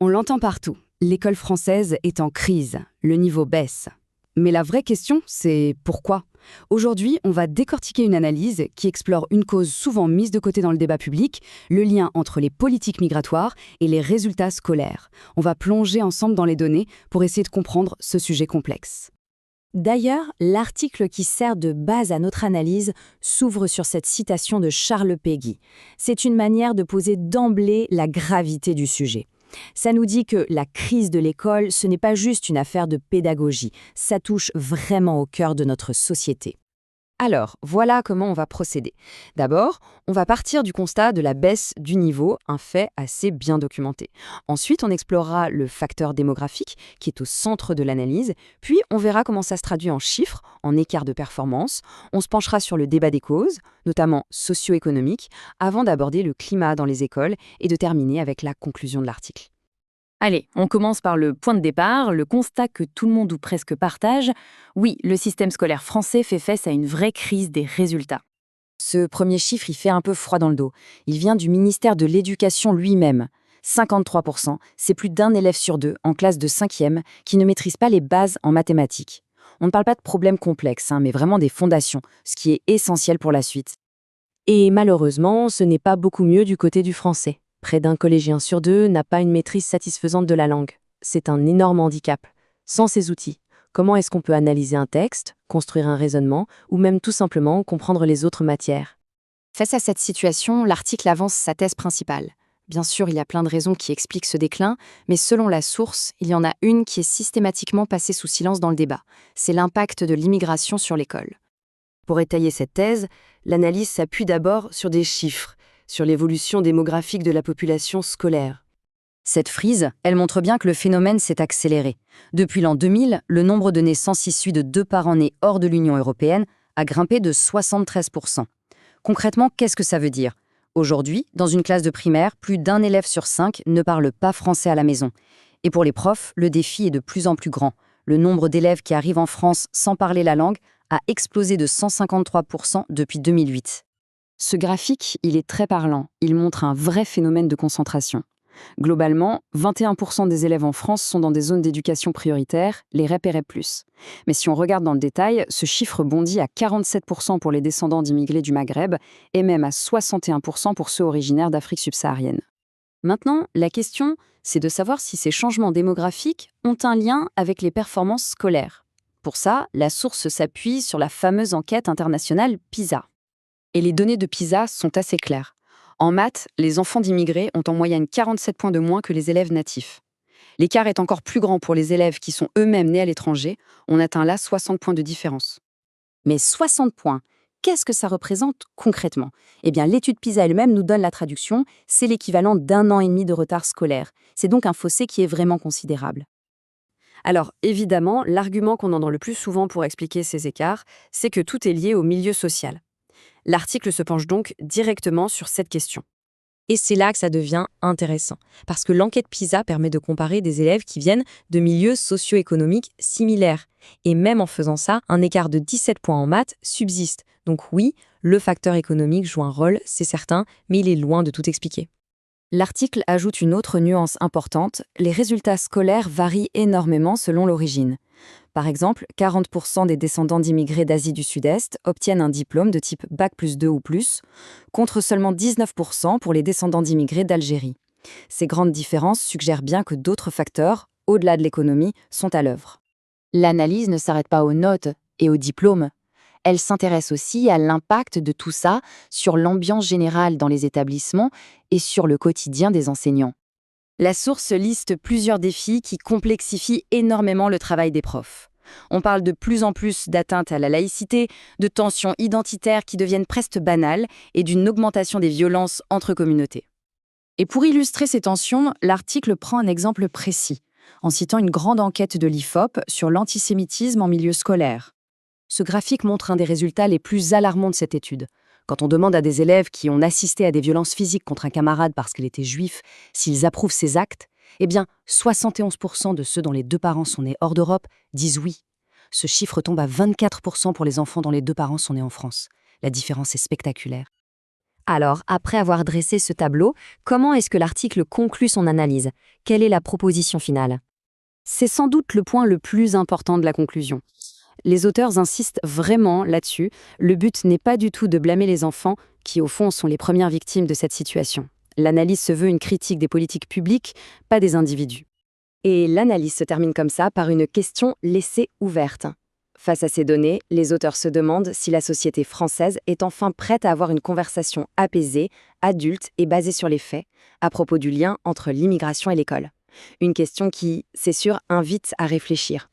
On l'entend partout. L'école française est en crise. Le niveau baisse. Mais la vraie question, c'est pourquoi? Aujourd'hui, on va décortiquer une analyse qui explore une cause souvent mise de côté dans le débat public, le lien entre les politiques migratoires et les résultats scolaires. On va plonger ensemble dans les données pour essayer de comprendre ce sujet complexe. D'ailleurs, l'article qui sert de base à notre analyse s'ouvre sur cette citation de Charles Péguy. C'est une manière de poser d'emblée la gravité du sujet. Ça nous dit que la crise de l'école, ce n'est pas juste une affaire de pédagogie, ça touche vraiment au cœur de notre société. Alors, voilà comment on va procéder. D'abord, on va partir du constat de la baisse du niveau, un fait assez bien documenté. Ensuite, on explorera le facteur démographique, qui est au centre de l'analyse, puis on verra comment ça se traduit en chiffres, en écart de performance. On se penchera sur le débat des causes, notamment socio-économiques, avant d'aborder le climat dans les écoles et de terminer avec la conclusion de l'article. Allez, on commence par le point de départ, le constat que tout le monde ou presque partage. Oui, le système scolaire français fait face à une vraie crise des résultats. Ce premier chiffre, il fait un peu froid dans le dos. Il vient du ministère de l'Éducation lui-même. 53%, c'est plus d'un élève sur deux en classe de 5e qui ne maîtrise pas les bases en mathématiques. On ne parle pas de problèmes complexes, mais vraiment des fondations, ce qui est essentiel pour la suite. Et malheureusement, ce n'est pas beaucoup mieux du côté du français. Près d'un collégien sur deux n'a pas une maîtrise satisfaisante de la langue. C'est un énorme handicap. Sans ces outils, comment est-ce qu'on peut analyser un texte, construire un raisonnement, ou même tout simplement comprendre les autres matières? Face à cette situation, l'article avance sa thèse principale. Bien sûr, il y a plein de raisons qui expliquent ce déclin, mais selon la source, il y en a une qui est systématiquement passée sous silence dans le débat. C'est l'impact de l'immigration sur l'école. Pour étayer cette thèse, l'analyse s'appuie d'abord sur des chiffres, sur l'évolution démographique de la population scolaire. Cette frise, elle montre bien que le phénomène s'est accéléré. Depuis l'an 2000, le nombre de naissances issues de 2 parents nés hors de l'Union européenne a grimpé de 73%. Concrètement, qu'est-ce que ça veut dire? Aujourd'hui, dans une classe de primaire, plus d'un élève sur 5 ne parle pas français à la maison. Et pour les profs, le défi est de plus en plus grand. Le nombre d'élèves qui arrivent en France sans parler la langue a explosé de 153% depuis 2008. Ce graphique, il est très parlant. Il montre un vrai phénomène de concentration. Globalement, 21% des élèves en France sont dans des zones d'éducation prioritaire, les REP et REP+. Mais si on regarde dans le détail, ce chiffre bondit à 47% pour les descendants d'immigrés du Maghreb et même à 61% pour ceux originaires d'Afrique subsaharienne. Maintenant, la question, c'est de savoir si ces changements démographiques ont un lien avec les performances scolaires. Pour ça, la source s'appuie sur la fameuse enquête internationale PISA. Et les données de PISA sont assez claires. En maths, les enfants d'immigrés ont en moyenne 47 points de moins que les élèves natifs. L'écart est encore plus grand pour les élèves qui sont eux-mêmes nés à l'étranger. On atteint là 60 points de différence. Mais 60 points, qu'est-ce que ça représente concrètement? Eh bien, l'étude PISA elle-même nous donne la traduction. C'est l'équivalent d'1 an et demi de retard scolaire. C'est donc un fossé qui est vraiment considérable. Alors, évidemment, l'argument qu'on entend le plus souvent pour expliquer ces écarts, c'est que tout est lié au milieu social. L'article se penche donc directement sur cette question. Et c'est là que ça devient intéressant, parce que l'enquête PISA permet de comparer des élèves qui viennent de milieux socio-économiques similaires. Et même en faisant ça, un écart de 17 points en maths subsiste. Donc oui, le facteur économique joue un rôle, c'est certain, mais il est loin de tout expliquer. L'article ajoute une autre nuance importante, les résultats scolaires varient énormément selon l'origine. Par exemple, 40% des descendants d'immigrés d'Asie du Sud-Est obtiennent un diplôme de type Bac+2 ou plus, contre seulement 19% pour les descendants d'immigrés d'Algérie. Ces grandes différences suggèrent bien que d'autres facteurs, au-delà de l'économie, sont à l'œuvre. L'analyse ne s'arrête pas aux notes et aux diplômes. Elle s'intéresse aussi à l'impact de tout ça sur l'ambiance générale dans les établissements et sur le quotidien des enseignants. La source liste plusieurs défis qui complexifient énormément le travail des profs. On parle de plus en plus d'atteintes à la laïcité, de tensions identitaires qui deviennent presque banales et d'une augmentation des violences entre communautés. Et pour illustrer ces tensions, l'article prend un exemple précis, en citant une grande enquête de l'IFOP sur l'antisémitisme en milieu scolaire. Ce graphique montre un des résultats les plus alarmants de cette étude. Quand on demande à des élèves qui ont assisté à des violences physiques contre un camarade parce qu'il était juif s'ils approuvent ces actes, eh bien, 71% de ceux dont les 2 parents sont nés hors d'Europe disent oui. Ce chiffre tombe à 24% pour les enfants dont les 2 parents sont nés en France. La différence est spectaculaire. Alors, après avoir dressé ce tableau, comment est-ce que l'article conclut son analyse? Quelle est la proposition finale? C'est sans doute le point le plus important de la conclusion. Les auteurs insistent vraiment là-dessus. Le but n'est pas du tout de blâmer les enfants, qui au fond sont les premières victimes de cette situation. L'analyse se veut une critique des politiques publiques, pas des individus. Et l'analyse se termine comme ça par une question laissée ouverte. Face à ces données, les auteurs se demandent si la société française est enfin prête à avoir une conversation apaisée, adulte et basée sur les faits, à propos du lien entre l'immigration et l'école. Une question qui, c'est sûr, invite à réfléchir.